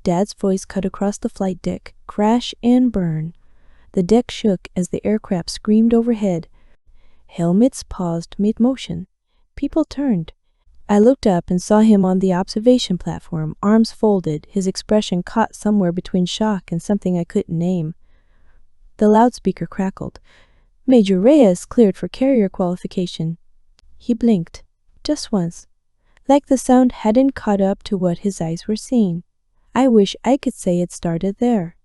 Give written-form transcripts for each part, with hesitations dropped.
Dad's voice cut across the flight deck. Crash and burn. The deck shook as the aircraft screamed overhead. Helmets paused mid-motion. People turned. I looked up and saw him on the observation platform, arms folded, his expression caught somewhere between shock and something I couldn't name. The loudspeaker crackled. Major Reyes cleared for carrier qualification. He blinked. Just once. Like the sound hadn't caught up to what his eyes were seeing. I wish I could say it started there.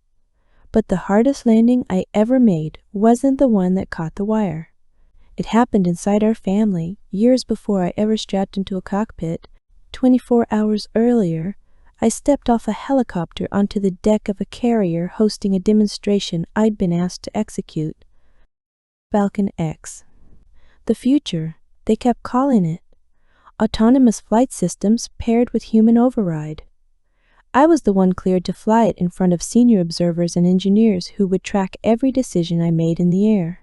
But the hardest landing I ever made wasn't the one that caught the wire. It happened inside our family, years before I ever strapped into a cockpit. 24 hours earlier, I stepped off a helicopter onto the deck of a carrier hosting a demonstration I'd been asked to execute. FALCON X. The future, they kept calling it. Autonomous flight systems paired with human override. I was the one cleared to fly it in front of senior observers and engineers who would track every decision I made in the air.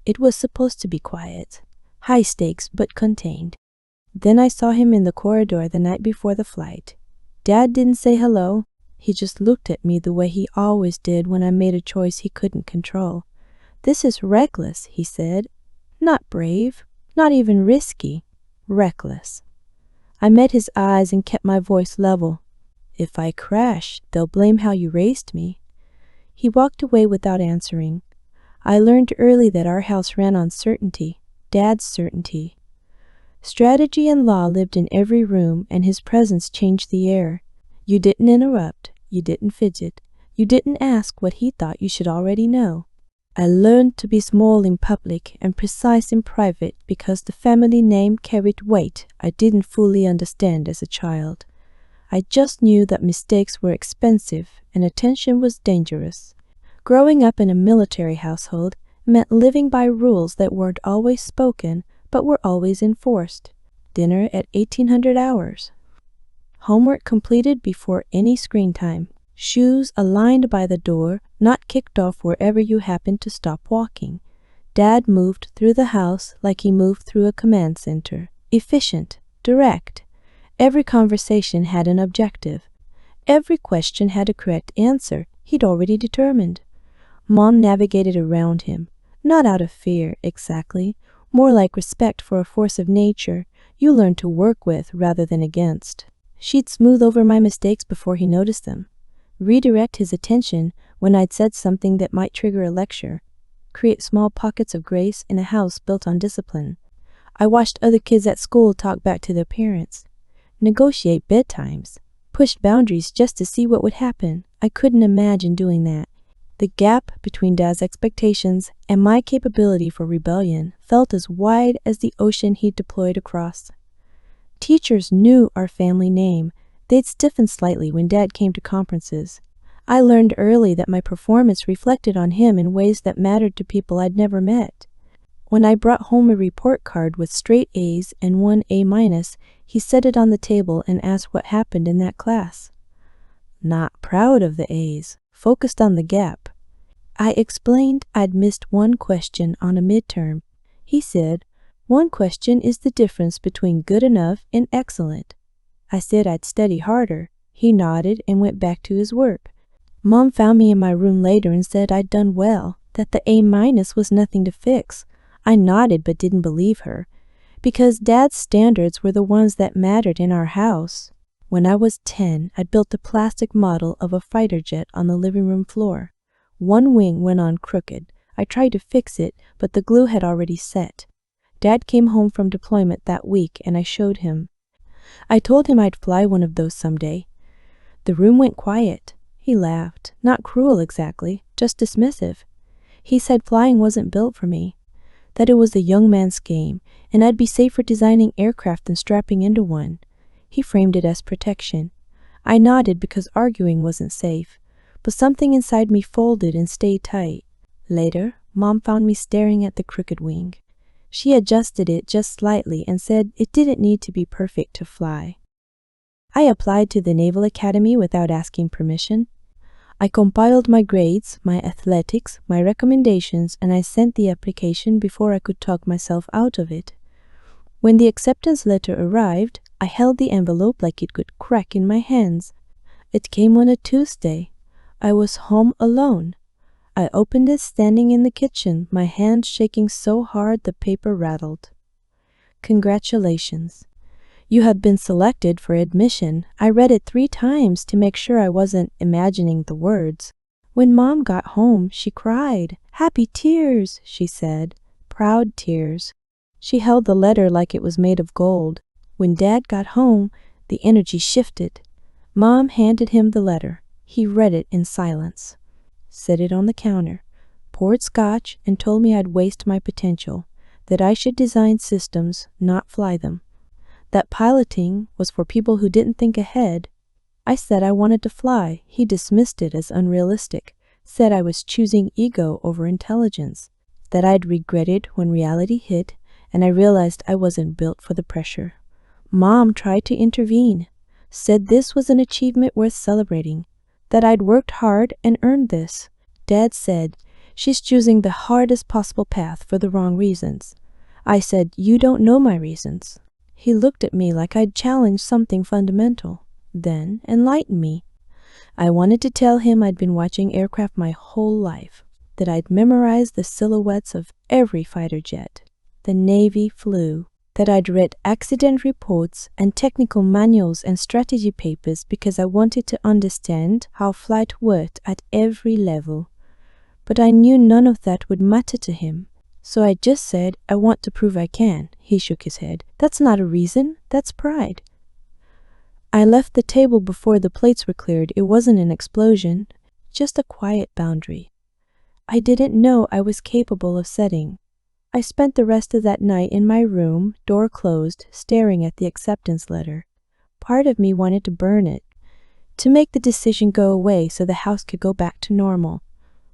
It was supposed to be quiet, high stakes but contained. Then I saw him in the corridor the night before the flight. Dad didn't say hello. He just looked at me the way he always did when I made a choice he couldn't control. "This is reckless," he said. "Not brave, not even risky. Reckless." I met his eyes and kept my voice level. "If I crash, they'll blame how you raised me." He walked away without answering. I learned early that our house ran on certainty, Dad's certainty. Strategy and law lived in every room, and his presence changed the air. You didn't interrupt, you didn't fidget, you didn't ask what he thought you should already know. I learned to be small in public and precise in private because the family name carried weight I didn't fully understand as a child. I just knew that mistakes were expensive and attention was dangerous. Growing up in a military household meant living by rules that weren't always spoken but were always enforced. Dinner at 1800 hours. Homework completed before any screen time. Shoes aligned by the door, not kicked off wherever you happened to stop walking. Dad moved through the house like he moved through a command center. Efficient, direct. Every conversation had an objective. Every question had a correct answer he'd already determined. Mom navigated around him, not out of fear, exactly, more like respect for a force of nature you learn to work with rather than against. She'd smooth over my mistakes before he noticed them, redirect his attention when I'd said something that might trigger a lecture, create small pockets of grace in a house built on discipline. I watched other kids at school talk back to their parents, negotiate bedtimes, pushed boundaries just to see what would happen. I couldn't imagine doing that. The gap between Dad's expectations and my capability for rebellion felt as wide as the ocean he'd deployed across. Teachers knew our family name. They'd stiffen slightly when Dad came to conferences. I learned early that my performance reflected on him in ways that mattered to people I'd never met. When I brought home a report card with straight A's and 1 A-, he set it on the table and asked what happened in that class. Not proud of the A's, focused on the gap. I explained I'd missed one question on a midterm. He said, "One question is the difference between good enough and excellent." I said I'd study harder. He nodded and went back to his work. Mom found me in my room later and said I'd done well, that the A- was nothing to fix. I nodded but didn't believe her, because Dad's standards were the ones that mattered in our house. When I was 10, I'd built a plastic model of a fighter jet on the living room floor. One wing went on crooked. I tried to fix it, but the glue had already set. Dad came home from deployment that week and I showed him. I told him I'd fly one of those someday. The room went quiet. He laughed, not cruel exactly, just dismissive. He said flying wasn't built for me, that it was a young man's game, and I'd be safer designing aircraft than strapping into one. He framed it as protection. I nodded because arguing wasn't safe, but something inside me folded and stayed tight. Later, Mom found me staring at the crooked wing. She adjusted it just slightly and said it didn't need to be perfect to fly. I applied to the Naval Academy without asking permission. I compiled my grades, my athletics, my recommendations, and I sent the application before I could talk myself out of it. When the acceptance letter arrived, I held the envelope like it could crack in my hands. It came on a Tuesday. I was home alone. I opened it standing in the kitchen, my hand shaking so hard the paper rattled. Congratulations. You have been selected for admission. I read it 3 times to make sure I wasn't imagining the words. When Mom got home, she cried. Happy tears, she said. Proud tears. She held the letter like it was made of gold. When Dad got home, the energy shifted. Mom handed him the letter. He read it in silence, set it on the counter, poured scotch, and told me I'd waste my potential, that I should design systems, not fly them, that piloting was for people who didn't think ahead. I said I wanted to fly. He dismissed it as unrealistic, said I was choosing ego over intelligence, that I'd regret it when reality hit, and I realized I wasn't built for the pressure. Mom tried to intervene, said this was an achievement worth celebrating, that I'd worked hard and earned this. Dad said, she's choosing the hardest possible path for the wrong reasons. I said, you don't know my reasons. He looked at me like I'd challenged something fundamental, then enlightened me. I wanted to tell him I'd been watching aircraft my whole life, that I'd memorized the silhouettes of every fighter jet the Navy flew, that I'd read accident reports and technical manuals and strategy papers because I wanted to understand how flight worked at every level. But I knew none of that would matter to him. So I just said, I want to prove I can. He shook his head. That's not a reason, that's pride. I left the table before the plates were cleared. It wasn't an explosion, just a quiet boundary I didn't know I was capable of setting. I spent the rest of that night in my room, door closed, staring at the acceptance letter. Part of me wanted to burn it, to make the decision go away so the house could go back to normal.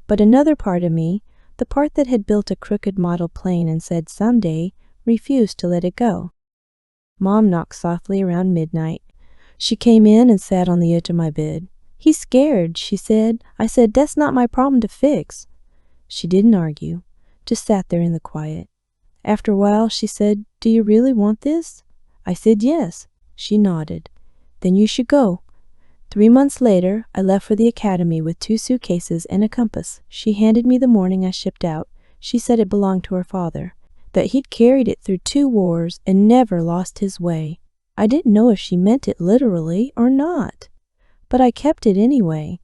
But another part of me, the part that had built a crooked model plane and said someday, refused to let it go. Mom knocked softly around midnight. She came in and sat on the edge of my bed. He's scared, she said. I said, that's not my problem to fix. She didn't argue, just sat there in the quiet. After a while, she said, do you really want this? I said, yes. She nodded. Then you should go. 3 months later, I left for the academy with 2 suitcases and a compass. She handed me the morning I shipped out. She said it belonged to her father, that he'd carried it through 2 wars and never lost his way. I didn't know if she meant it literally or not, but I kept it anyway.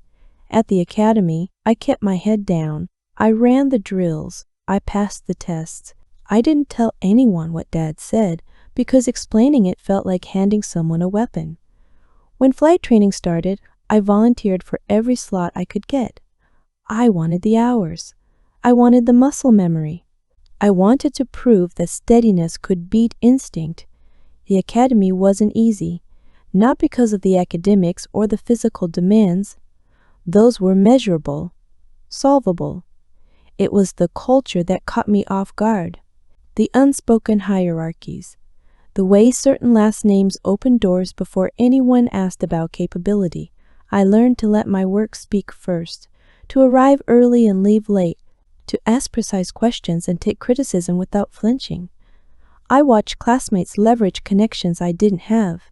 At the academy, I kept my head down. I ran the drills. I passed the tests. I didn't tell anyone what Dad said because explaining it felt like handing someone a weapon. When flight training started, I volunteered for every slot I could get. I wanted the hours. I wanted the muscle memory. I wanted to prove that steadiness could beat instinct. The academy wasn't easy, not because of the academics or the physical demands. Those were measurable, solvable. It was the culture that caught me off guard. The unspoken hierarchies. The way certain last names opened doors before anyone asked about capability. I learned to let my work speak first, to arrive early and leave late, to ask precise questions and take criticism without flinching. I watched classmates leverage connections I didn't have,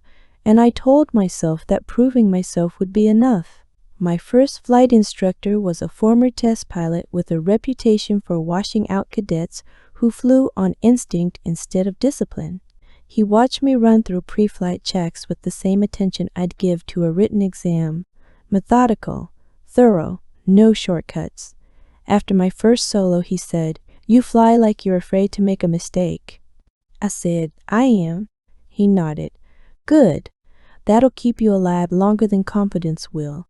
and I told myself that proving myself would be enough. My first flight instructor was a former test pilot with a reputation for washing out cadets who flew on instinct instead of discipline. He watched me run through pre-flight checks with the same attention I'd give to a written exam. Methodical, thorough, no shortcuts. After my first solo, he said, "You fly like you're afraid to make a mistake." I said, "I am." He nodded. "Good. That'll keep you alive longer than competence will."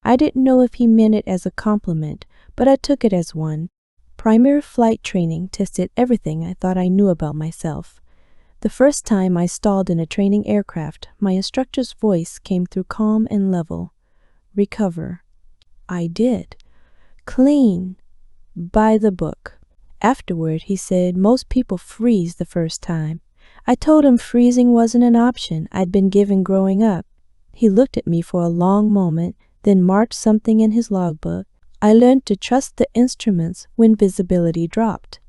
I didn't know if he meant it as a compliment, but I took it as one. Primary flight training tested everything I thought I knew about myself. The first time I stalled in a training aircraft, my instructor's voice came through calm and level. "Recover." I did. Clean. By the book. Afterward, he said most people freeze the first time. I told him freezing wasn't an option I'd been given growing up. He looked at me for a long moment, then marked something in his logbook. I learned to trust the instruments when visibility dropped.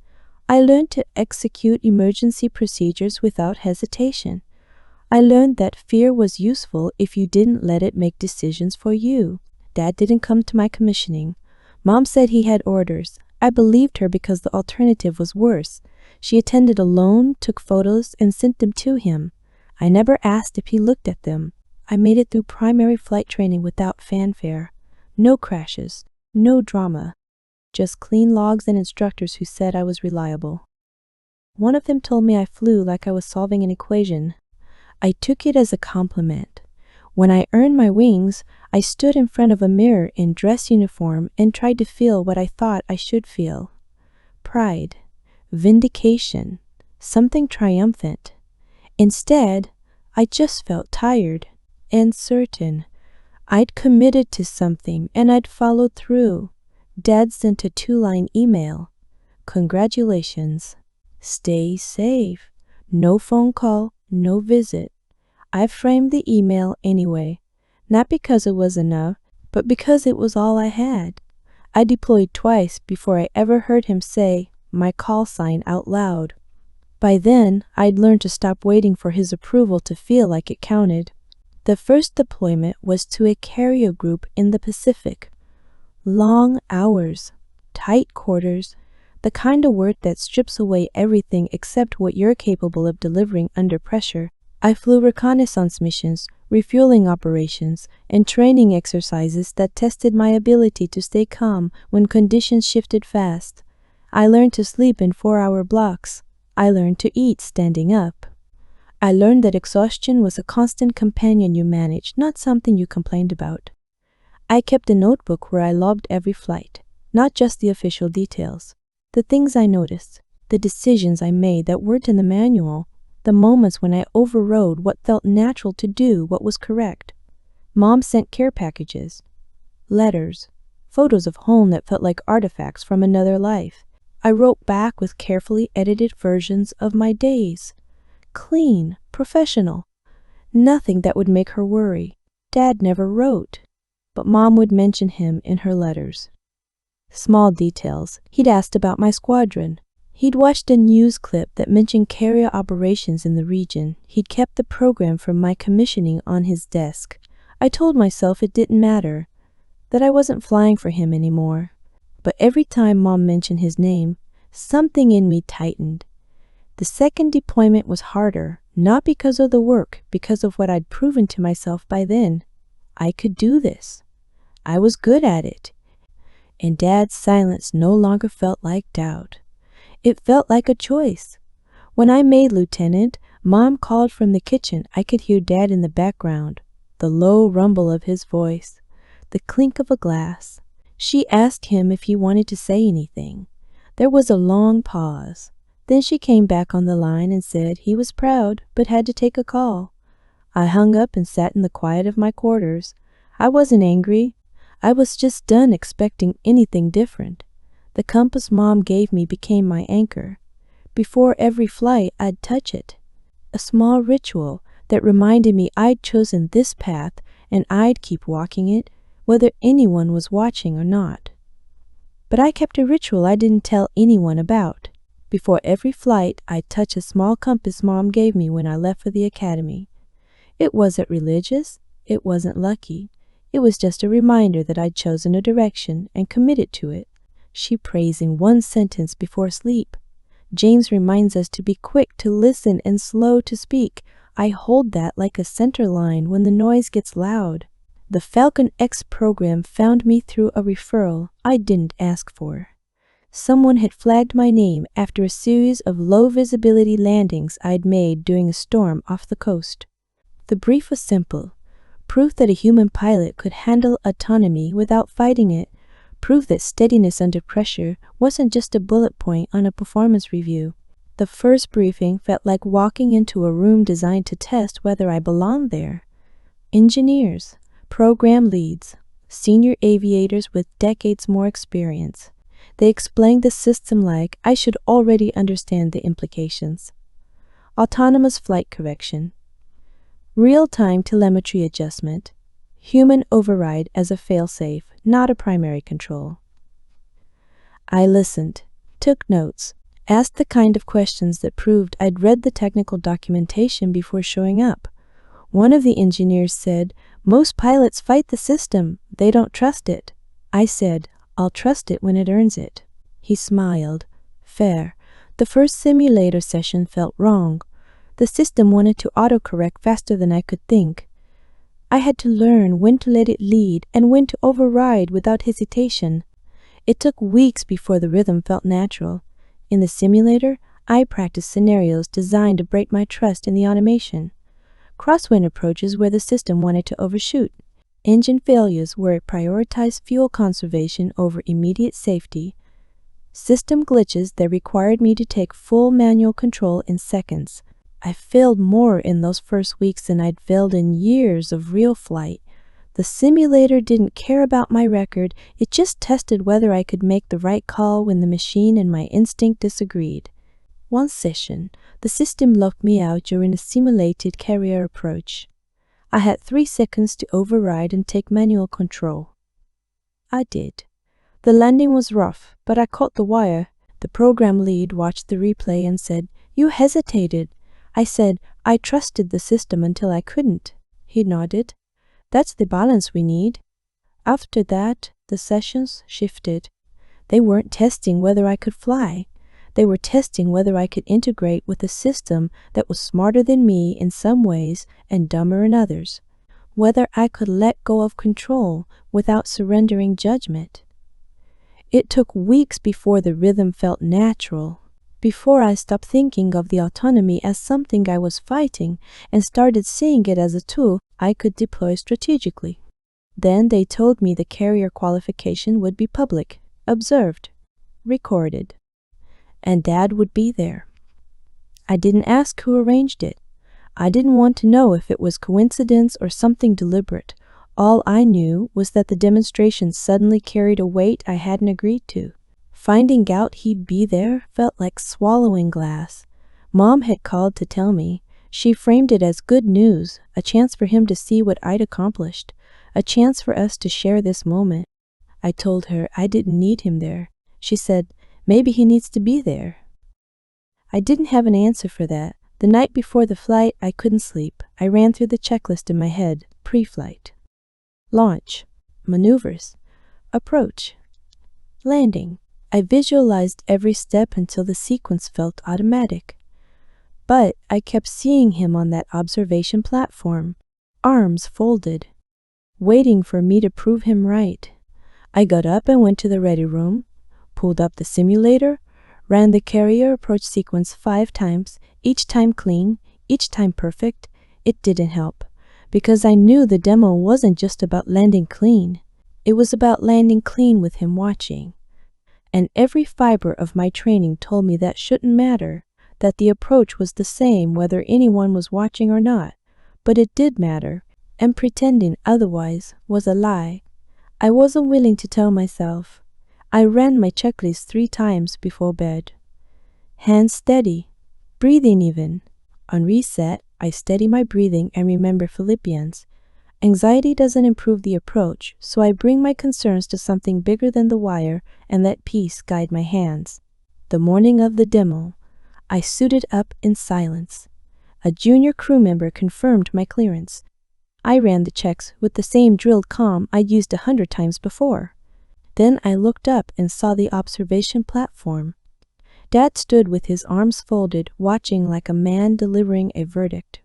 I learned to execute emergency procedures without hesitation. I learned that fear was useful if you didn't let it make decisions for you. Dad didn't come to my commissioning. Mom said he had orders. I believed her because the alternative was worse. She attended alone, took photos, and sent them to him. I never asked if he looked at them. I made it through primary flight training without fanfare. No crashes, no drama. Just clean logs and instructors who said I was reliable. One of them told me I flew like I was solving an equation. I took it as a compliment. When I earned my wings, I stood in front of a mirror in dress uniform and tried to feel what I thought I should feel. Pride, vindication, something triumphant. Instead, I just felt tired and certain. I'd committed to something and I'd followed through. Dad sent a 2-line email. Congratulations. Stay safe. No phone call, no visit. I framed the email anyway, not because it was enough, but because it was all I had. I deployed twice before I ever heard him say my call sign out loud. By then, I'd learned to stop waiting for his approval to feel like it counted. The first deployment was to a carrier group in the Pacific. Long hours, tight quarters, the kind of work that strips away everything except what you're capable of delivering under pressure. I flew reconnaissance missions, refueling operations, and training exercises that tested my ability to stay calm when conditions shifted fast. I learned to sleep in 4-hour blocks. I learned to eat standing up. I learned that exhaustion was a constant companion you managed, not something you complained about. I kept a notebook where I logged every flight, not just the official details. The things I noticed, the decisions I made that weren't in the manual, the moments when I overrode what felt natural to do what was correct. Mom sent care packages, letters, photos of home that felt like artifacts from another life. I wrote back with carefully edited versions of my days. Clean, professional. Nothing that would make her worry. Dad never wrote, but Mom would mention him in her letters. Small details. He'd asked about my squadron. He'd watched a news clip that mentioned carrier operations in the region. He'd kept the program from my commissioning on his desk. I told myself it didn't matter, that I wasn't flying for him anymore. But every time Mom mentioned his name, something in me tightened. The second deployment was harder, not because of the work, because of what I'd proven to myself by then. I could do this. I was good at it. And Dad's silence no longer felt like doubt. It felt like a choice. When I made lieutenant, Mom called from the kitchen. I could hear Dad in the background, the low rumble of his voice, the clink of a glass. She asked him if he wanted to say anything. There was a long pause. Then she came back on the line and said he was proud, but had to take a call. I hung up and sat in the quiet of my quarters. I wasn't angry. I was just done expecting anything different. The compass Mom gave me became my anchor. Before every flight, I'd touch it. A small ritual that reminded me I'd chosen this path and I'd keep walking it, whether anyone was watching or not. But I kept a ritual I didn't tell anyone about. Before every flight, I'd touch a small compass Mom gave me when I left for the academy. It wasn't religious. It wasn't lucky. It was just a reminder that I'd chosen a direction and committed to it. She prays in one sentence before sleep. James reminds us to be quick to listen and slow to speak. I hold that like a center line when the noise gets loud. The FALCON X program found me through a referral I didn't ask for. Someone had flagged my name after a series of low-visibility landings I'd made during a storm off the coast. The brief was simple. Proof that a human pilot could handle autonomy without fighting it. Proof that steadiness under pressure wasn't just a bullet point on a performance review. The first briefing felt like walking into a room designed to test whether I belonged there. Engineers, program leads, senior aviators with decades more experience. They explained the system like I should already understand the implications. Autonomous flight correction. Real-time telemetry adjustment. Human override as a failsafe, not a primary control. I listened, took notes, asked the kind of questions that proved I'd read the technical documentation before showing up. One of the engineers said, "Most pilots fight the system. They don't trust it." I said, "I'll trust it when it earns it." He smiled. Fair. The first simulator session felt wrong. The system wanted to autocorrect faster than I could think. I had to learn when to let it lead and when to override without hesitation. It took weeks before the rhythm felt natural. In the simulator, I practiced scenarios designed to break my trust in the automation. Crosswind approaches where the system wanted to overshoot. Engine failures where it prioritized fuel conservation over immediate safety. System glitches that required me to take full manual control in seconds. I failed more in those first weeks than I'd failed in years of real flight. The simulator didn't care about my record, it just tested whether I could make the right call when the machine and my instinct disagreed. One session, the system locked me out during a simulated carrier approach. I had 3 seconds to override and take manual control. I did. The landing was rough, but I caught the wire. The program lead watched the replay and said, "You hesitated." I said, "I trusted the system until I couldn't." He nodded. "That's the balance we need." After that, the sessions shifted. They weren't testing whether I could fly. They were testing whether I could integrate with a system that was smarter than me in some ways and dumber in others. Whether I could let go of control without surrendering judgment. It took weeks before the rhythm felt natural, before I stopped thinking of the autonomy as something I was fighting and started seeing it as a tool I could deploy strategically. Then they told me the carrier qualification would be public, observed, recorded, and Dad would be there. I didn't ask who arranged it. I didn't want to know if it was coincidence or something deliberate. All I knew was that the demonstration suddenly carried a weight I hadn't agreed to. Finding out he'd be there felt like swallowing glass. Mom had called to tell me. She framed it as good news, a chance for him to see what I'd accomplished, a chance for us to share this moment. I told her I didn't need him there. She said, "Maybe he needs to be there." I didn't have an answer for that. The night before the flight, I couldn't sleep. I ran through the checklist in my head. Pre-flight. Launch. Maneuvers. Approach. Landing. I visualized every step until the sequence felt automatic. But I kept seeing him on that observation platform, arms folded, waiting for me to prove him right. I got up and went to the ready room, pulled up the simulator, ran the carrier approach sequence 5 times, each time clean, each time perfect. It didn't help, because I knew the demo wasn't just about landing clean. It was about landing clean with him watching. And every fiber of my training told me that shouldn't matter, that the approach was the same whether anyone was watching or not. But it did matter, and pretending otherwise was a lie. I wasn't willing to tell myself. I ran my checklist 3 times before bed. Hands steady, breathing even. On reset, I steady my breathing and remember Philippians. Anxiety doesn't improve the approach, so I bring my concerns to something bigger than the wire and let peace guide my hands. The morning of the demo, I suited up in silence. A junior crew member confirmed my clearance. I ran the checks with the same drilled calm I'd used 100 times before. Then I looked up and saw the observation platform. Dad stood with his arms folded, watching like a man delivering a verdict.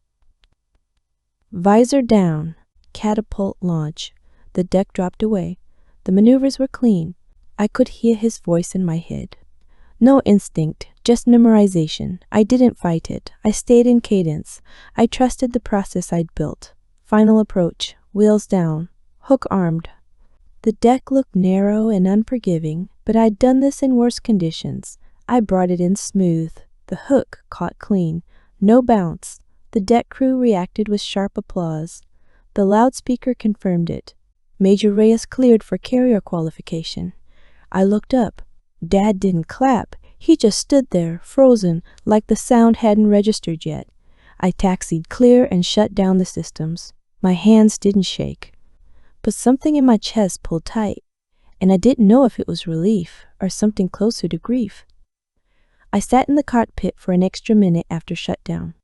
Visor down. Catapult launch. The deck dropped away. The maneuvers were clean. I could hear his voice in my head. No instinct, just memorization. I didn't fight it. I stayed in cadence. I trusted the process I'd built. Final approach. Wheels down. Hook armed. The deck looked narrow and unforgiving, but I'd done this in worse conditions. I brought it in smooth. The hook caught clean. No bounce. The deck crew reacted with sharp applause. The loudspeaker confirmed it. Major Reyes cleared for carrier qualification. I looked up. Dad didn't clap. He just stood there, frozen, like the sound hadn't registered yet. I taxied clear and shut down the systems. My hands didn't shake. But something in my chest pulled tight, and I didn't know if it was relief or something closer to grief. I sat in the cockpit for an extra minute after shutdown.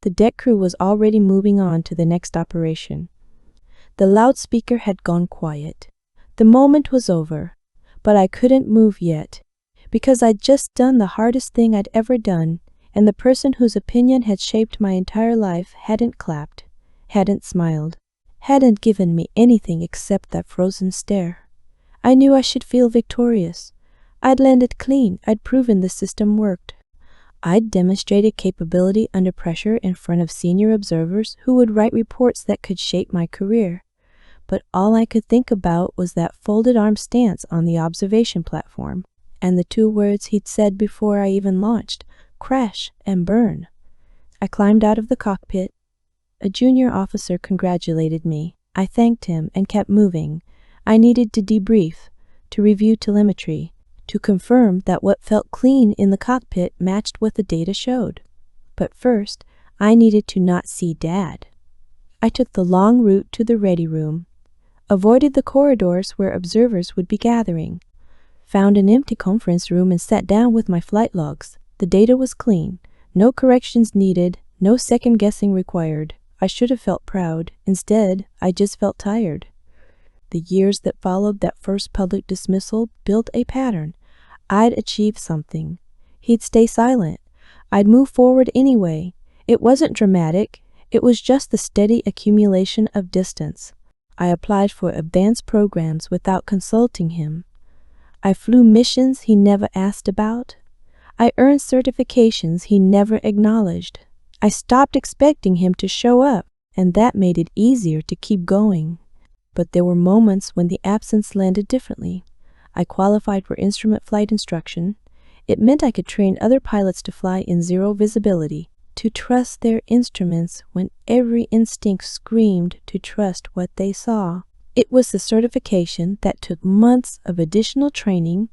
the deck crew was already moving on to the next operation. The loudspeaker had gone quiet. The moment was over, but I couldn't move yet, because I'd just done the hardest thing I'd ever done, and the person whose opinion had shaped my entire life hadn't clapped, hadn't smiled, hadn't given me anything except that frozen stare. I knew I should feel victorious. I'd landed clean. I'd proven the system worked. I'd demonstrated capability under pressure in front of senior observers who would write reports that could shape my career. But all I could think about was that folded arm stance on the observation platform, and the two words he'd said before I even launched, crash and burn. I climbed out of the cockpit. A junior officer congratulated me. I thanked him and kept moving. I needed to debrief, to review telemetry, to confirm that what felt clean in the cockpit matched what the data showed. But first, I needed to not see Dad. I took the long route to the ready room, avoided the corridors where observers would be gathering, found an empty conference room and sat down with my flight logs. The data was clean, no corrections needed, no second guessing required. I should have felt proud. Instead, I just felt tired. The years that followed that first public dismissal built a pattern. I'd achieve something. He'd stay silent. I'd move forward anyway. It wasn't dramatic. It was just the steady accumulation of distance. I applied for advanced programs without consulting him. I flew missions he never asked about. I earned certifications he never acknowledged. I stopped expecting him to show up, and that made it easier to keep going. But there were moments when the absence landed differently. I qualified for instrument flight instruction. It meant I could train other pilots to fly in zero visibility, to trust their instruments when every instinct screamed to trust what they saw. It was the certification that took months of additional training,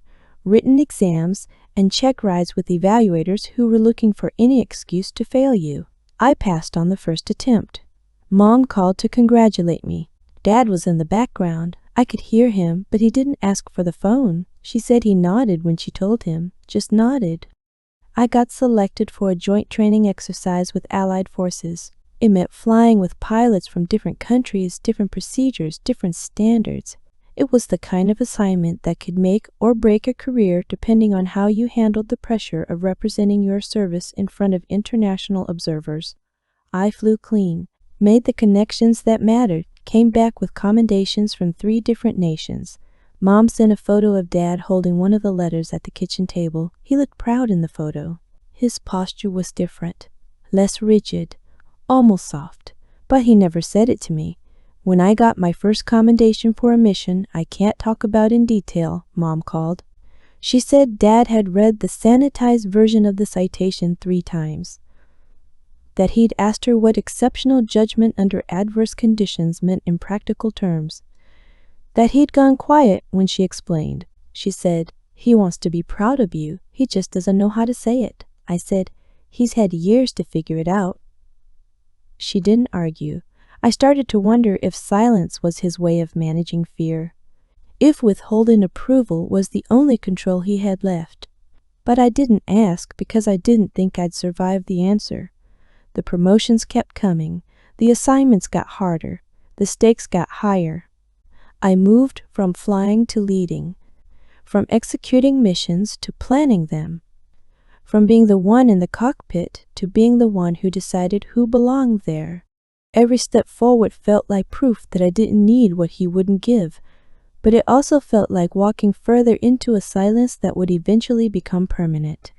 written exams, and check rides with evaluators who were looking for any excuse to fail you. I passed on the first attempt. Mom called to congratulate me. Dad was in the background. I could hear him, but he didn't ask for the phone. She said he nodded when she told him, just nodded. I got selected for a joint training exercise with Allied forces. It meant flying with pilots from different countries, different procedures, different standards. It was the kind of assignment that could make or break a career depending on how you handled the pressure of representing your service in front of international observers. I flew clean, made the connections that mattered, came back with commendations from 3 different nations. Mom sent a photo of Dad holding one of the letters at the kitchen table. He looked proud in the photo. His posture was different, less rigid, almost soft, but he never said it to me. When I got my first commendation for a mission I can't talk about in detail, Mom called. She said Dad had read the sanitized version of the citation 3 times. That he'd asked her what exceptional judgment under adverse conditions meant in practical terms. That he'd gone quiet when she explained. She said, "He wants to be proud of you. He just doesn't know how to say it." I said, "He's had years to figure it out." She didn't argue. I started to wonder if silence was his way of managing fear, if withholding approval was the only control he had left. But I didn't ask because I didn't think I'd survive the answer. The promotions kept coming. The assignments got harder. The stakes got higher. I moved from flying to leading, from executing missions to planning them, from being the one in the cockpit to being the one who decided who belonged there. Every step forward felt like proof that I didn't need what he wouldn't give, but it also felt like walking further into a silence that would eventually become permanent.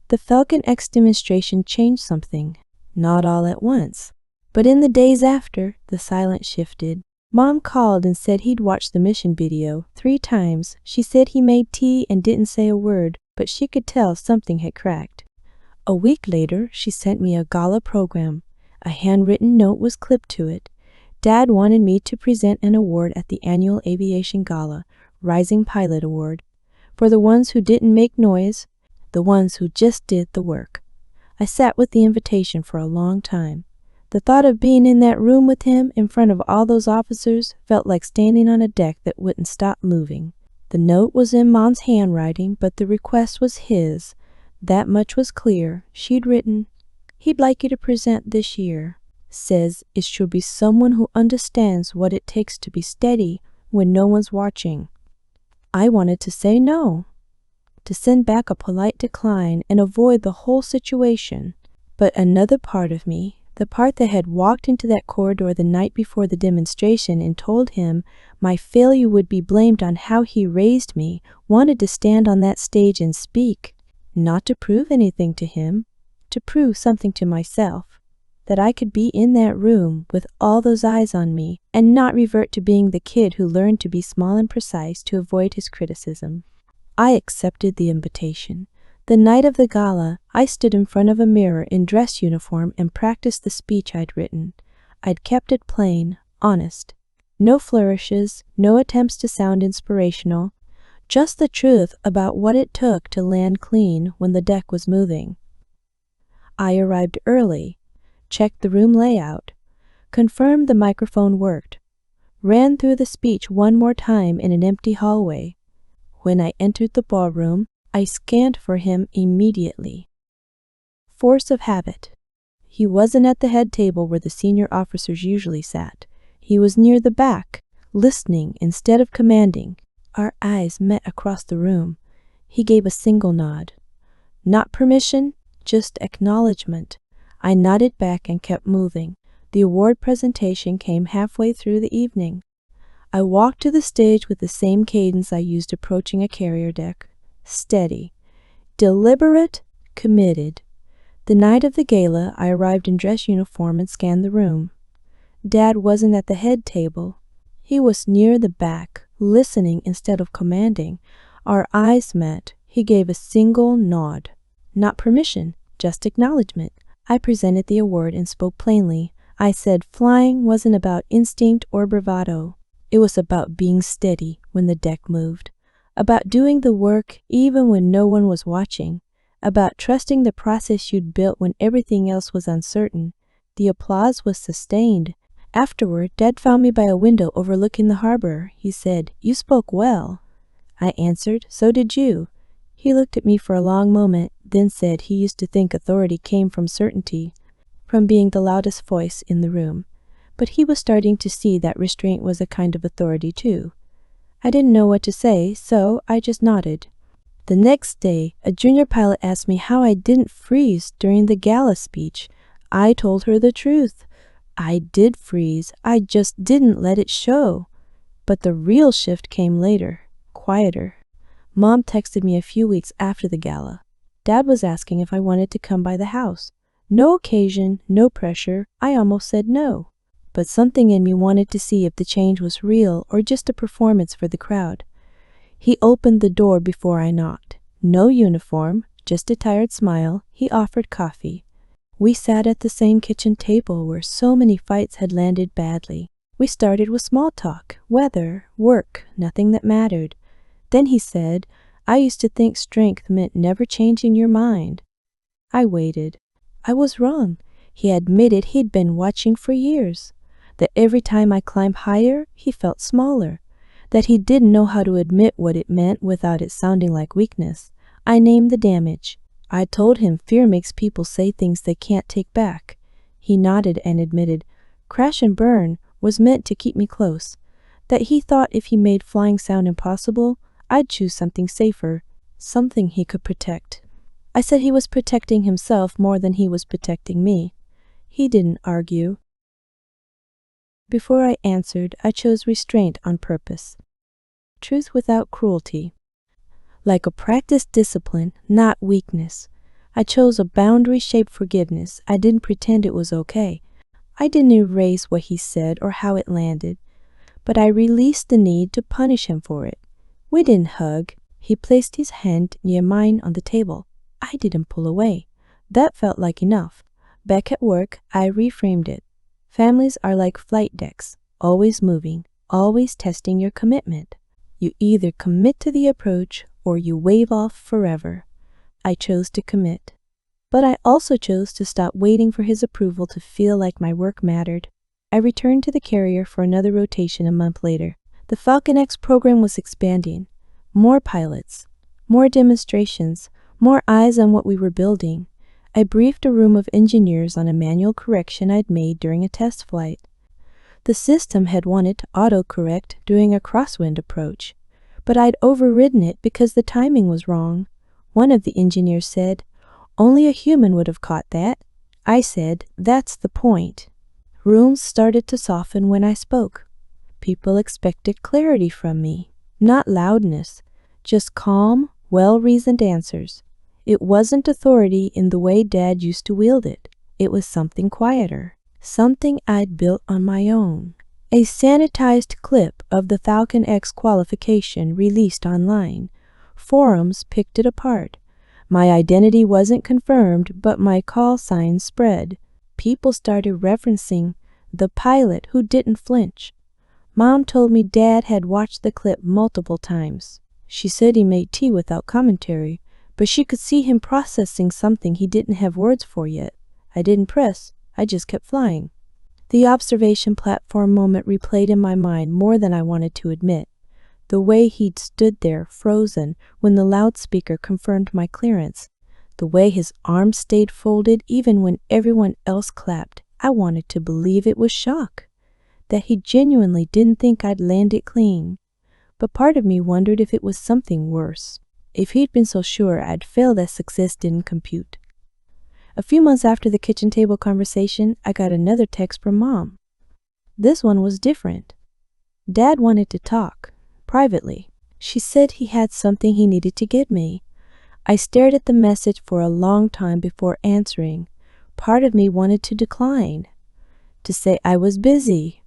The FALCON X demonstration changed something, not all at once, but in the days after, the silence shifted. Mom called and said he'd watched the mission video 3 times. She said he made tea and didn't say a word, but she could tell something had cracked. A week later, she sent me a gala program. A handwritten note was clipped to it. Dad wanted me to present an award at the annual aviation gala, Rising Pilot Award, for the ones who didn't make noise, the ones who just did the work. I sat with the invitation for a long time. The thought of being in that room with him in front of all those officers felt like standing on a deck that wouldn't stop moving. The note was in Mom's handwriting, but the request was his. That much was clear. She'd written, he'd like you to present this year. Says it should be someone who understands what it takes to be steady when no one's watching. I wanted to say no, to send back a polite decline and avoid the whole situation. But another part of me, the part that had walked into that corridor the night before the demonstration and told him my failure would be blamed on how he raised me, wanted to stand on that stage and speak, not to prove anything to him, to prove something to myself, that I could be in that room with all those eyes on me and not revert to being the kid who learned to be small and precise to avoid his criticism. I accepted the invitation. The night of the gala, I stood in front of a mirror in dress uniform and practiced the speech I'd written. I'd kept it plain, honest. No flourishes, no attempts to sound inspirational, just the truth about what it took to land clean when the deck was moving. I arrived early, checked the room layout, confirmed the microphone worked, ran through the speech one more time in an empty hallway. When I entered the ballroom, I scanned for him immediately. Force of habit. He wasn't at the head table where the senior officers usually sat. He was near the back, listening instead of commanding. Our eyes met across the room. He gave a single nod. Not permission, just acknowledgement. I nodded back and kept moving. The award presentation came halfway through the evening. I walked to the stage with the same cadence I used approaching a carrier deck. Steady, deliberate, committed. The night of the gala, I arrived in dress uniform and scanned the room. Dad wasn't at the head table. He was near the back, listening instead of commanding. Our eyes met. He gave a single nod. Not permission, just acknowledgement. I presented the award and spoke plainly. I said flying wasn't about instinct or bravado. It was about being steady when the deck moved, about doing the work even when no one was watching, about trusting the process you'd built when everything else was uncertain. The applause was sustained. Afterward, Dad found me by a window overlooking the harbor. He said, "You spoke well." I answered, "So did you." He looked at me for a long moment, then said he used to think authority came from certainty, from being the loudest voice in the room. But he was starting to see that restraint was a kind of authority too. I didn't know what to say, so I just nodded. The next day, a junior pilot asked me how I didn't freeze during the gala speech. I told her the truth. I did freeze, I just didn't let it show. But the real shift came later, quieter. Mom texted me a few weeks after the gala. Dad was asking if I wanted to come by the house. No occasion, no pressure. I almost said no. But something in me wanted to see if the change was real or just a performance for the crowd. He opened the door before I knocked. No uniform, just a tired smile. He offered coffee. We sat at the same kitchen table where so many fights had landed badly. We started with small talk, weather, work, nothing that mattered. Then he said, "I used to think strength meant never changing your mind." I waited. I was wrong. He admitted he'd been watching for years, that every time I climbed higher, he felt smaller, that he didn't know how to admit what it meant without it sounding like weakness. I named the damage. I told him fear makes people say things they can't take back. He nodded and admitted, crash and burn was meant to keep me close, that he thought if he made flying sound impossible, I'd choose something safer, something he could protect. I said he was protecting himself more than he was protecting me. He didn't argue. Before I answered, I chose restraint on purpose. Truth without cruelty. Like a practiced discipline, not weakness. I chose a boundary-shaped forgiveness. I didn't pretend it was okay. I didn't erase what he said or how it landed, but I released the need to punish him for it. We didn't hug. He placed his hand near mine on the table. I didn't pull away. That felt like enough. Back at work, I reframed it. Families are like flight decks, always moving, always testing your commitment. You either commit to the approach or you wave off forever. I chose to commit. But I also chose to stop waiting for his approval to feel like my work mattered. I returned to the carrier for another rotation a month later. The FALCON X program was expanding. More pilots, more demonstrations, more eyes on what we were building. I briefed a room of engineers on a manual correction I'd made during a test flight. The system had wanted to autocorrect during a crosswind approach, but I'd overridden it because the timing was wrong. One of the engineers said, "Only a human would have caught that." I said, "That's the point." Rooms started to soften when I spoke. People expected clarity from me, not loudness, just calm, well-reasoned answers. It wasn't authority in the way Dad used to wield it. It was something quieter, something I'd built on my own. A sanitized clip of the FALCON X qualification released online. Forums picked it apart. My identity wasn't confirmed, but my call signs spread. People started referencing the pilot who didn't flinch. Mom told me Dad had watched the clip multiple times. She said he made tea without commentary, but she could see him processing something he didn't have words for yet. I didn't press, I just kept flying. The observation platform moment replayed in my mind more than I wanted to admit. The way he'd stood there, frozen, when the loudspeaker confirmed my clearance. The way his arms stayed folded even when everyone else clapped. I wanted to believe it was shock, that he genuinely didn't think I'd land it clean. But part of me wondered if it was something worse. If he'd been so sure I'd failed that success didn't compute. A few months after the kitchen table conversation, I got another text from Mom. This one was different. Dad wanted to talk, privately. She said he had something he needed to get me. I stared at the message for a long time before answering. Part of me wanted to decline, to say I was busy,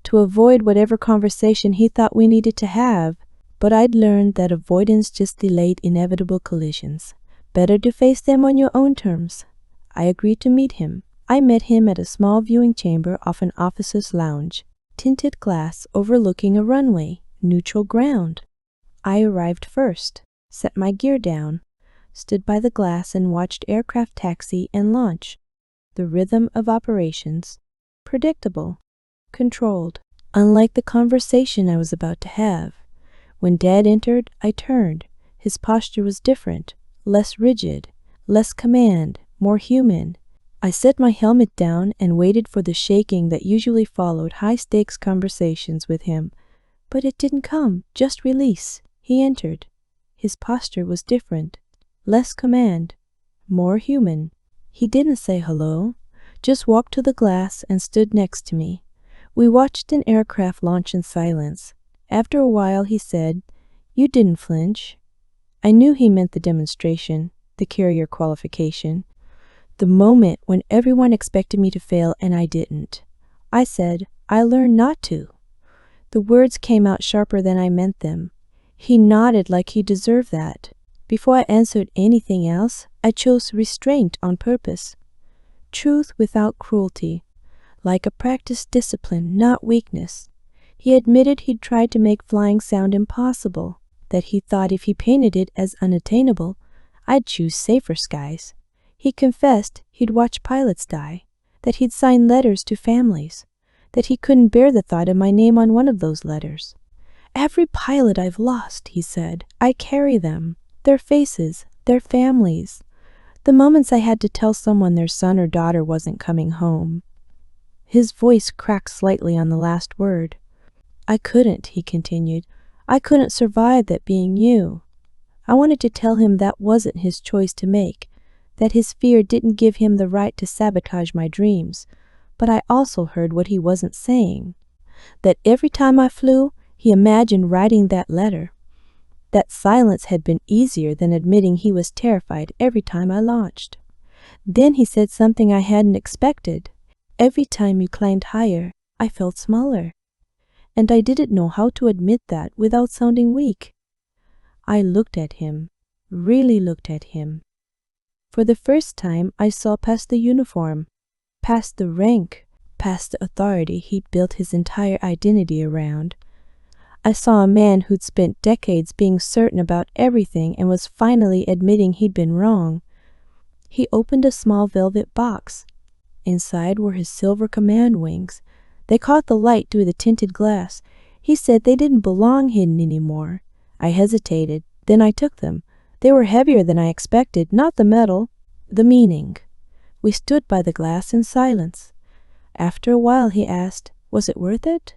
to avoid whatever conversation he thought we needed to have. But I'd learned that avoidance just delayed inevitable collisions. Better to face them on your own terms. I agreed to meet him. I met him at a small viewing chamber off an officer's lounge. Tinted glass overlooking a runway, neutral ground. I arrived first, set my gear down, stood by the glass and watched aircraft taxi and launch. The rhythm of operations, predictable, controlled, unlike the conversation I was about to have. When Dad entered, I turned. His posture was different, less rigid, less command, more human. I set my helmet down and waited for the shaking that usually followed high-stakes conversations with him. But it didn't come, just release. He entered. His posture was different, less command, more human. He didn't say hello, just walked to the glass and stood next to me. We watched an aircraft launch in silence. After a while he said, "You didn't flinch." I knew he meant the demonstration, the carrier qualification. The moment when everyone expected me to fail and I didn't. I said, "I learned not to." The words came out sharper than I meant them. He nodded like he deserved that. Before I answered anything else, I chose restraint on purpose. Truth without cruelty, like a practiced discipline, not weakness. He admitted he'd tried to make flying sound impossible, that he thought if he painted it as unattainable, I'd choose safer skies. He confessed he'd watched pilots die, that he'd signed letters to families, that he couldn't bear the thought of my name on one of those letters. "Every pilot I've lost," he said, "I carry them, their faces, their families. The moments I had to tell someone their son or daughter wasn't coming home." His voice cracked slightly on the last word. "I couldn't," he continued. "I couldn't survive that being you." I wanted to tell him that wasn't his choice to make, that his fear didn't give him the right to sabotage my dreams. But I also heard what he wasn't saying, that every time I flew, he imagined writing that letter. That silence had been easier than admitting he was terrified every time I launched. Then he said something I hadn't expected. "Every time you climbed higher, I felt smaller." And I didn't know how to admit that without sounding weak. I looked at him, really looked at him. For the first time, I saw past the uniform, past the rank, past the authority he'd built his entire identity around. I saw a man who'd spent decades being certain about everything and was finally admitting he'd been wrong. He opened a small velvet box. Inside were his silver command wings. They caught the light through the tinted glass. He said they didn't belong hidden anymore. I hesitated. Then I took them. They were heavier than I expected, not the metal, the meaning. We stood by the glass in silence. After a while he asked, "Was it worth it?"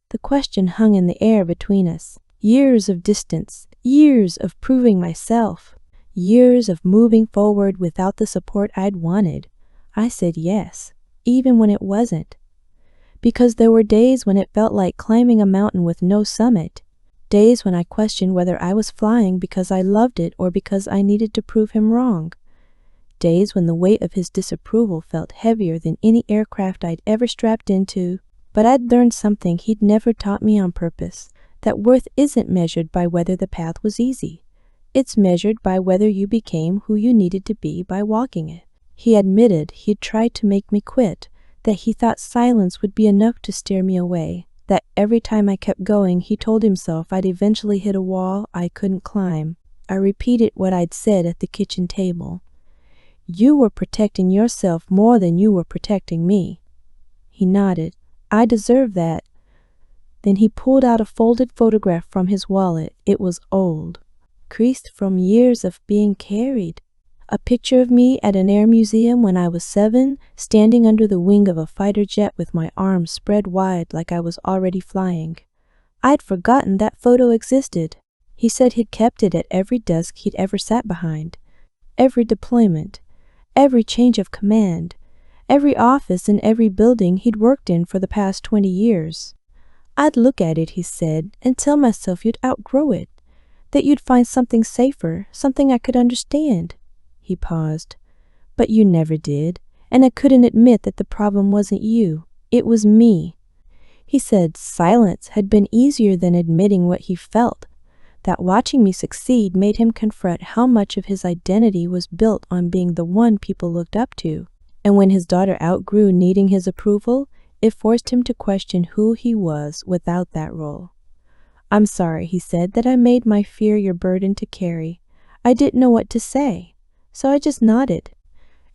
The question hung in the air between us. Years of distance, years of proving myself, years of moving forward without the support I'd wanted. I said yes, even when it wasn't. Because there were days when it felt like climbing a mountain with no summit. Days when I questioned whether I was flying because I loved it or because I needed to prove him wrong. Days when the weight of his disapproval felt heavier than any aircraft I'd ever strapped into. But I'd learned something he'd never taught me on purpose, that worth isn't measured by whether the path was easy. It's measured by whether you became who you needed to be by walking it. He admitted he'd tried to make me quit, that he thought silence would be enough to steer me away, that every time I kept going he told himself I'd eventually hit a wall I couldn't climb. I repeated what I'd said at the kitchen table. You were protecting yourself more than you were protecting me. He nodded. I deserve that. Then he pulled out a folded photograph from his wallet. It was old, creased from years of being carried. A picture of me at an air museum when I was 7, standing under the wing of a fighter jet with my arms spread wide like I was already flying. I'd forgotten that photo existed. He said he'd kept it at every desk he'd ever sat behind, every deployment, every change of command, every office and every building he'd worked in for the past 20 years. I'd look at it, he said, and tell myself you'd outgrow it, that you'd find something safer, something I could understand. He paused. But you never did, and I couldn't admit that the problem wasn't you. It was me. He said silence had been easier than admitting what he felt, that watching me succeed made him confront how much of his identity was built on being the one people looked up to. And when his daughter outgrew needing his approval, it forced him to question who he was without that role. I'm sorry, he said, that I made my fear your burden to carry. I didn't know what to say, so I just nodded.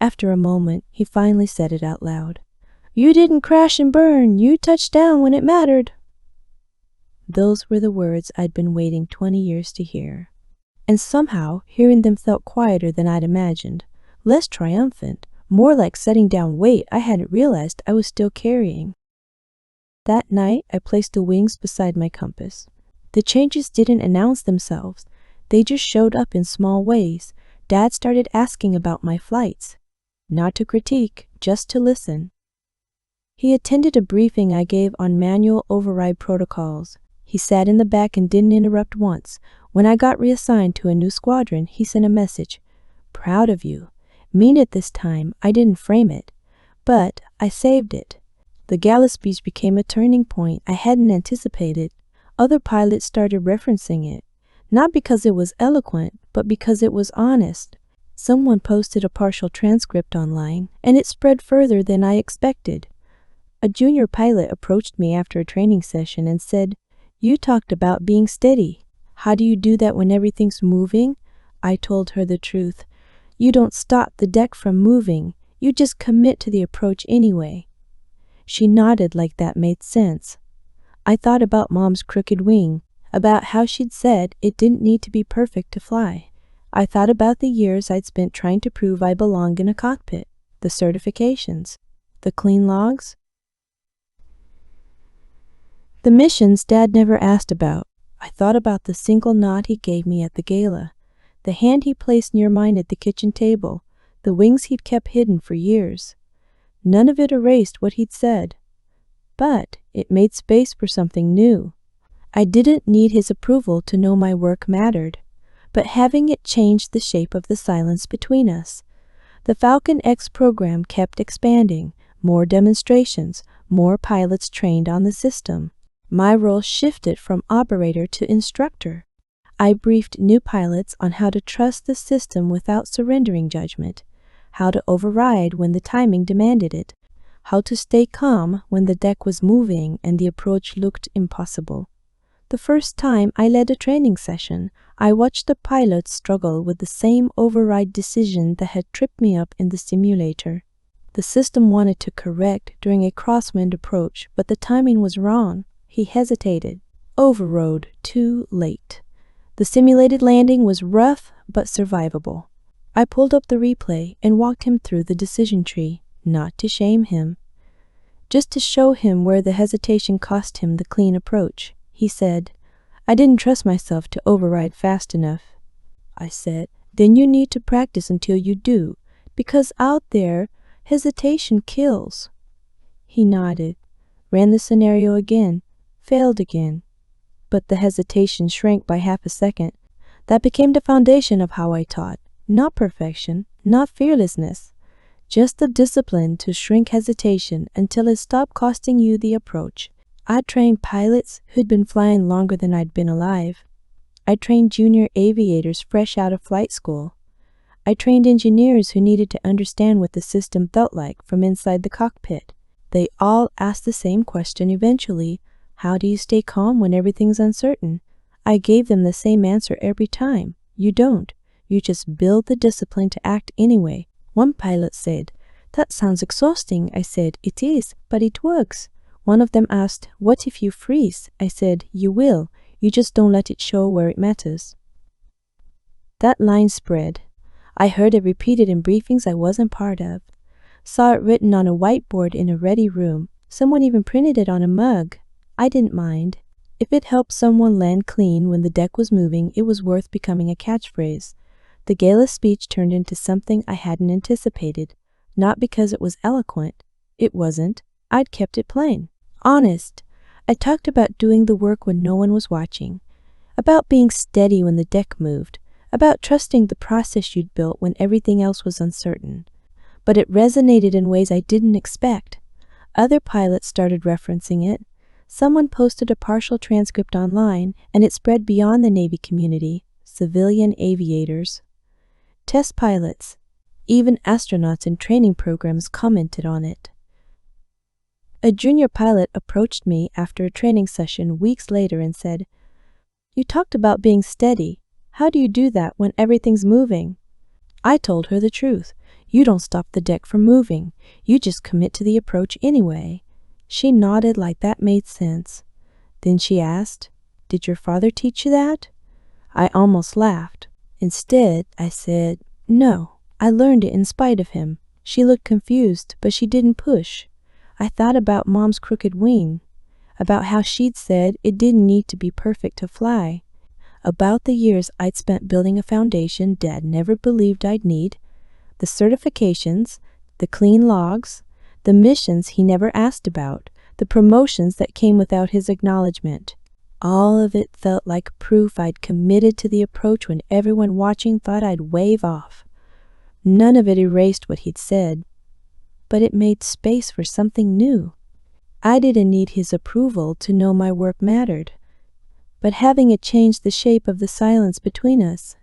After a moment, he finally said it out loud. You didn't crash and burn. You touched down when it mattered. Those were the words I'd been waiting 20 years to hear. And somehow, hearing them felt quieter than I'd imagined, less triumphant, more like setting down weight I hadn't realized I was still carrying. That night, I placed the wings beside my compass. The changes didn't announce themselves. They just showed up in small ways. Dad started asking about my flights. Not to critique, just to listen. He attended a briefing I gave on manual override protocols. He sat in the back and didn't interrupt once. When I got reassigned to a new squadron, he sent a message. Proud of you. Mean it this time. I didn't frame it, but I saved it. The gala speech became a turning point I hadn't anticipated. Other pilots started referencing it, not because it was eloquent, but because it was honest. Someone posted a partial transcript online, and it spread further than I expected. A junior pilot approached me after a training session and said, "You talked about being steady. How do you do that when everything's moving?" I told her the truth. You don't stop the deck from moving. You just commit to the approach anyway. She nodded like that made sense. I thought about Mom's crooked wing, about how she'd said it didn't need to be perfect to fly. I thought about the years I'd spent trying to prove I belonged in a cockpit, the certifications, the clean logs, the missions Dad never asked about. I thought about the single nod he gave me at the gala, the hand he placed near mine at the kitchen table, the wings he'd kept hidden for years. None of it erased what he'd said, but it made space for something new. I didn't need his approval to know my work mattered, but having it changed the shape of the silence between us. The FALCON X program kept expanding, more demonstrations, more pilots trained on the system. My role shifted from operator to instructor. I briefed new pilots on how to trust the system without surrendering judgment, how to override when the timing demanded it, how to stay calm when the deck was moving and the approach looked impossible. The first time I led a training session, I watched the pilots struggle with the same override decision that had tripped me up in the simulator. The system wanted to correct during a crosswind approach, but the timing was wrong. He hesitated, overrode too late. The simulated landing was rough but survivable. I pulled up the replay and walked him through the decision tree, not to shame him, just to show him where the hesitation cost him the clean approach. He said, "I didn't trust myself to override fast enough." I said, "Then you need to practice until you do, because out there, hesitation kills." He nodded, ran the scenario again, failed again, but the hesitation shrank by half a second. That became the foundation of how I taught. Not perfection, not fearlessness, just the discipline to shrink hesitation until it stopped costing you the approach. I trained pilots who'd been flying longer than I'd been alive. I trained junior aviators fresh out of flight school. I trained engineers who needed to understand what the system felt like from inside the cockpit. They all asked the same question eventually: how do you stay calm when everything's uncertain? I gave them the same answer every time: you don't. You just build the discipline to act anyway. One pilot said, "That sounds exhausting." I said, "It is, but it works." One of them asked, "What if you freeze?" I said, "You will. You just don't let it show where it matters." That line spread. I heard it repeated in briefings I wasn't part of. Saw it written on a whiteboard in a ready room. Someone even printed it on a mug. I didn't mind. If it helped someone land clean when the deck was moving, it was worth becoming a catchphrase. The gala speech turned into something I hadn't anticipated. Not because it was eloquent. It wasn't. I'd kept it plain, honest. I talked about doing the work when no one was watching, about being steady when the deck moved, about trusting the process you'd built when everything else was uncertain. But it resonated in ways I didn't expect. Other pilots started referencing it. Someone posted a partial transcript online, and it spread beyond the Navy community. Civilian aviators, test pilots, even astronauts in training programs commented on it. A junior pilot approached me after a training session weeks later and said, "You talked about being steady. How do you do that when everything's moving?" I told her the truth. You don't stop the deck from moving. You just commit to the approach anyway. She nodded like that made sense. Then she asked, "Did your father teach you that?" I almost laughed. Instead, I said, "No, I learned it in spite of him." She looked confused, but she didn't push. I thought about Mom's crooked wing, about how she'd said it didn't need to be perfect to fly, about the years I'd spent building a foundation Dad never believed I'd need, the certifications, the clean logs, the missions he never asked about, the promotions that came without his acknowledgement. All of it felt like proof I'd committed to the approach when everyone watching thought I'd wave off. None of it erased what he'd said, but it made space for something new. I didn't need his approval to know my work mattered, but having it changed the shape of the silence between us.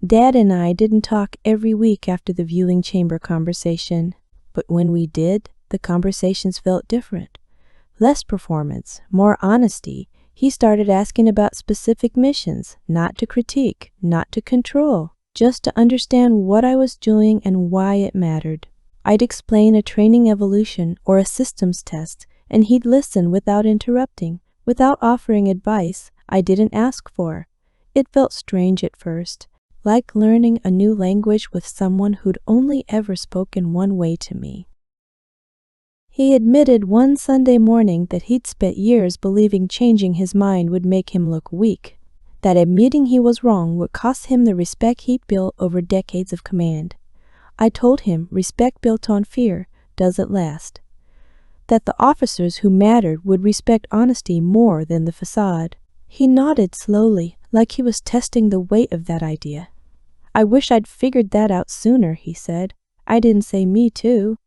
Dad and I didn't talk every week after the viewing chamber conversation, but when we did, the conversations felt different. Less performance, more honesty. He started asking about specific missions, not to critique, not to control, just to understand what I was doing and why it mattered. I'd explain a training evolution or a systems test, and he'd listen without interrupting, without offering advice I didn't ask for. It felt strange at first, like learning a new language with someone who'd only ever spoken one way to me. He admitted one Sunday morning that he'd spent years believing changing his mind would make him look weak, that admitting he was wrong would cost him the respect he'd built over decades of command. I told him respect built on fear doesn't last, that the officers who mattered would respect honesty more than the facade. He nodded slowly, like he was testing the weight of that idea. "I wish I'd figured that out sooner," he said. I didn't say me too,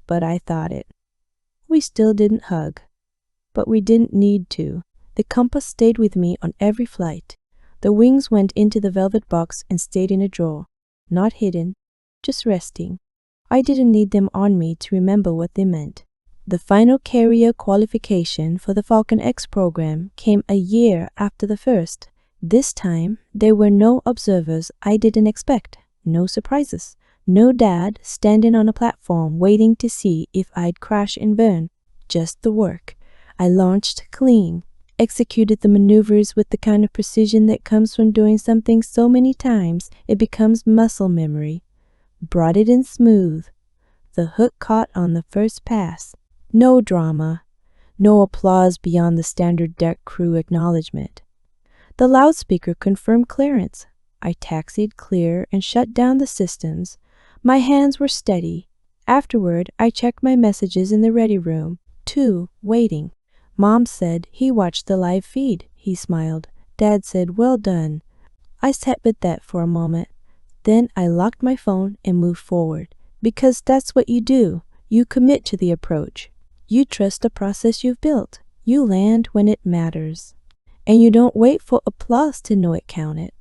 but I thought it. We still didn't hug, but we didn't need to. The compass stayed with me on every flight. The wings went into the velvet box and stayed in a drawer, not hidden, just resting. I didn't need them on me to remember what they meant. The final carrier qualification for the FALCON X program came a year after the first. This time, there were no observers I didn't expect, no surprises, no Dad standing on a platform waiting to see if I'd crash and burn, just the work. I launched clean. executed the maneuvers with the kind of precision that comes from doing something so many times it becomes muscle memory. Brought it in smooth. The hook caught on the first pass. No drama. No applause beyond the standard deck crew acknowledgement. The loudspeaker confirmed clearance. I taxied clear and shut down the systems. My hands were steady. Afterward, I checked my messages in the ready room. 2, waiting. Mom said he watched the live feed. He smiled. Dad said, "Well done." I sat with that for a moment. Then I locked my phone and moved forward. Because that's what you do. You commit to the approach. You trust the process you've built. You land when it matters. And you don't wait for applause to know it counted.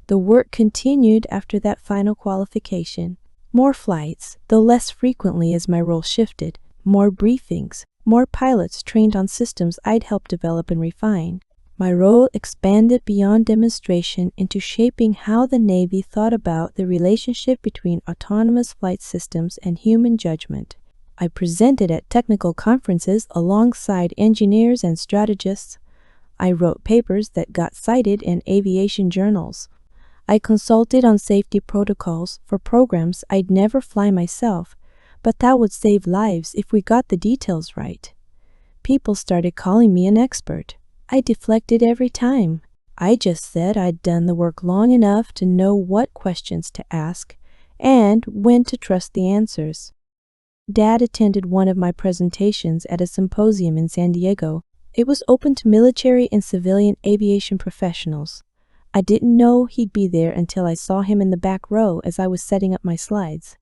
The work continued after that final qualification. More flights, though less frequently as my role shifted. More briefings. More pilots trained on systems I'd helped develop and refine. My role expanded beyond demonstration into shaping how the Navy thought about the relationship between autonomous flight systems and human judgment. I presented at technical conferences alongside engineers and strategists. I wrote papers that got cited in aviation journals. I consulted on safety protocols for programs I'd never fly myself, but that would save lives if we got the details right. People started calling me an expert. I deflected every time. I just said I'd done the work long enough to know what questions to ask and when to trust the answers. Dad attended one of my presentations at a symposium in San Diego. It was open to military and civilian aviation professionals. I didn't know he'd be there until I saw him in the back row as I was setting up my slides.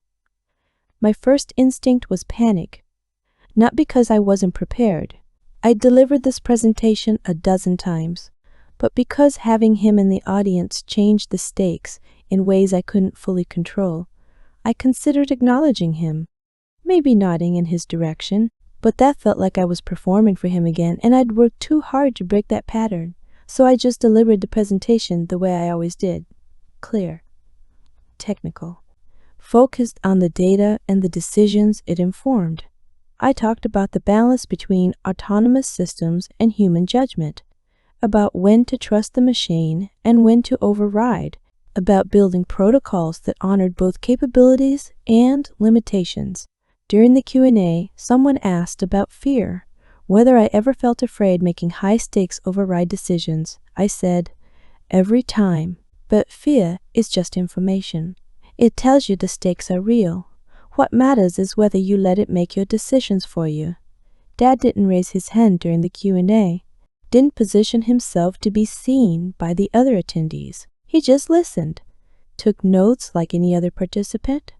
My first instinct was panic. Not because I wasn't prepared. I'd delivered this presentation a dozen times, but because having him in the audience changed the stakes in ways I couldn't fully control. I considered acknowledging him, maybe nodding in his direction, but that felt like I was performing for him again, and I'd worked too hard to break that pattern, so I just delivered the presentation the way I always did. Clear. Technical. Focused on the data and the decisions it informed. I talked about the balance between autonomous systems and human judgment, about when to trust the machine and when to override, about building protocols that honored both capabilities and limitations. During the Q&A, someone asked about fear, whether I ever felt afraid making high-stakes override decisions. I said, every time, but fear is just information. It tells you the stakes are real. What matters is whether you let it make your decisions for you. Dad didn't raise his hand during the Q&A, didn't position himself to be seen by the other attendees. He just listened, took notes like any other participant.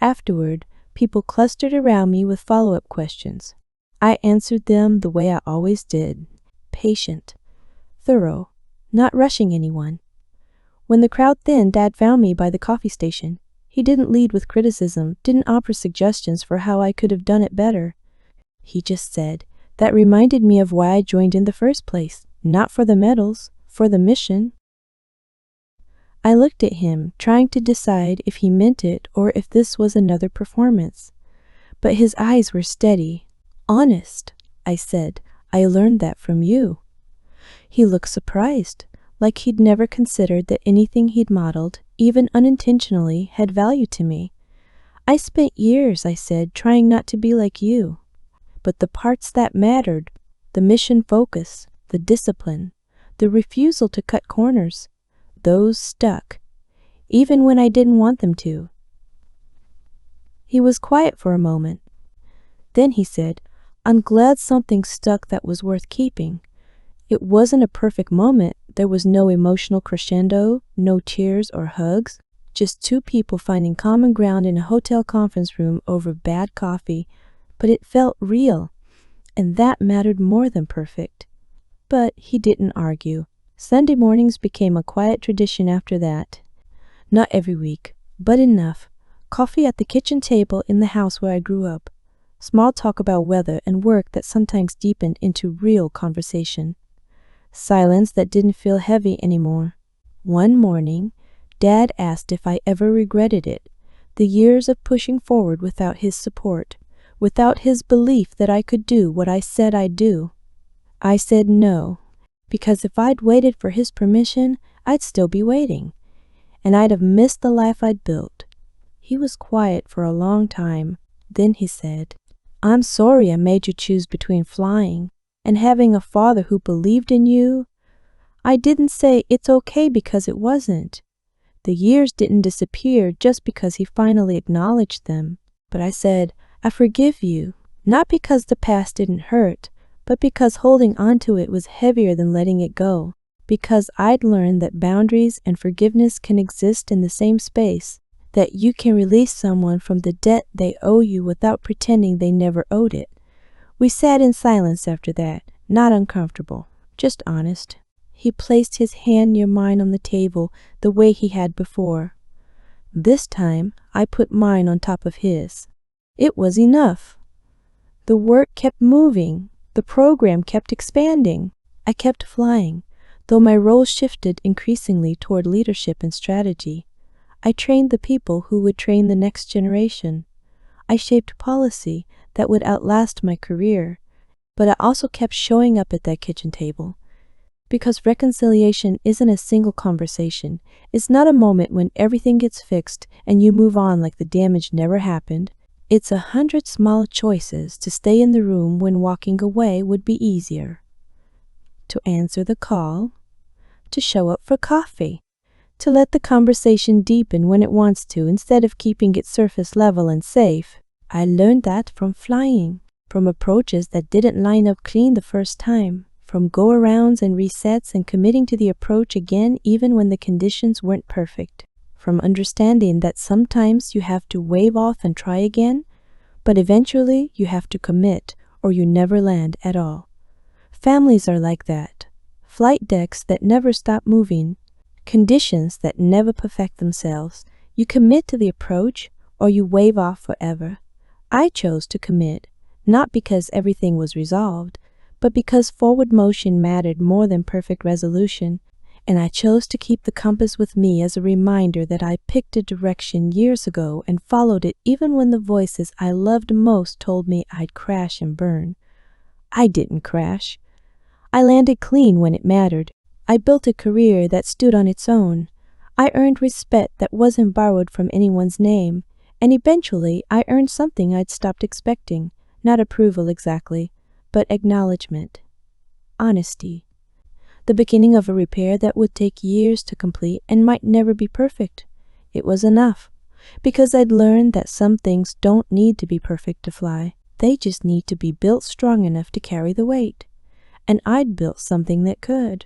Afterward, people clustered around me with follow-up questions. I answered them the way I always did, patient, thorough, not rushing anyone. When the crowd thinned, Dad found me by the coffee station. He didn't lead with criticism, didn't offer suggestions for how I could have done it better. He just said, that reminded me of why I joined in the first place, not for the medals, for the mission. I looked at him, trying to decide if he meant it or if this was another performance. But his eyes were steady. Honest, I said. I learned that from you. He looked surprised, like he'd never considered that anything he'd modeled, even unintentionally, had value to me. I spent years, I said, trying not to be like you. But the parts that mattered, the mission focus, the discipline, the refusal to cut corners, those stuck, even when I didn't want them to. He was quiet for a moment. Then he said, I'm glad something stuck that was worth keeping. It wasn't a perfect moment. There was no emotional crescendo, no tears or hugs, just two people finding common ground in a hotel conference room over bad coffee, but it felt real, and that mattered more than perfect. But he didn't argue. Sunday mornings became a quiet tradition after that. Not every week, but enough. Coffee at the kitchen table in the house where I grew up. Small talk about weather and work that sometimes deepened into real conversation. Silence that didn't feel heavy anymore. One morning, Dad asked if I ever regretted it, the years of pushing forward without his support, without his belief that I could do what I said I'd do. I said no, Because if I'd waited for his permission, I'd still be waiting, and I'd have missed the life I'd built. He was quiet for a long time. Then he said, "I'm sorry I made you choose between flying and having a father who believed in you. I didn't say it's okay because it wasn't. The years didn't disappear just because he finally acknowledged them. But I said, I forgive you, not because the past didn't hurt, but because holding on to it was heavier than letting it go. Because I'd learned that boundaries and forgiveness can exist in the same space, that you can release someone from the debt they owe you without pretending they never owed it." We sat in silence after that, not uncomfortable, just honest. He placed his hand near mine on the table the way he had before. This time, I put mine on top of his. It was enough. The work kept moving. The program kept expanding. I kept flying, though my role shifted increasingly toward leadership and strategy. I trained the people who would train the next generation. I shaped policy that would outlast my career, but I also kept showing up at that kitchen table. Because reconciliation isn't a single conversation. It's not a moment when everything gets fixed and you move on like the damage never happened. It's 100 small choices to stay in the room when walking away would be easier. To answer the call, to show up for coffee, to let the conversation deepen when it wants to instead of keeping it surface level and safe. I learned that from flying, from approaches that didn't line up clean the first time, from go-arounds and resets and committing to the approach again even when the conditions weren't perfect, from understanding that sometimes you have to wave off and try again, but eventually you have to commit or you never land at all. Families are like that. Flight decks that never stop moving, conditions that never perfect themselves. You commit to the approach or you wave off forever. I chose to commit, not because everything was resolved, but because forward motion mattered more than perfect resolution, and I chose to keep the compass with me as a reminder that I picked a direction years ago and followed it even when the voices I loved most told me I'd crash and burn. I didn't crash. I landed clean when it mattered. I built a career that stood on its own. I earned respect that wasn't borrowed from anyone's name, and eventually I earned something I'd stopped expecting, not approval exactly, but acknowledgement, honesty, the beginning of a repair that would take years to complete and might never be perfect. It was enough, because I'd learned that some things don't need to be perfect to fly. They just need to be built strong enough to carry the weight. And I'd built something that could.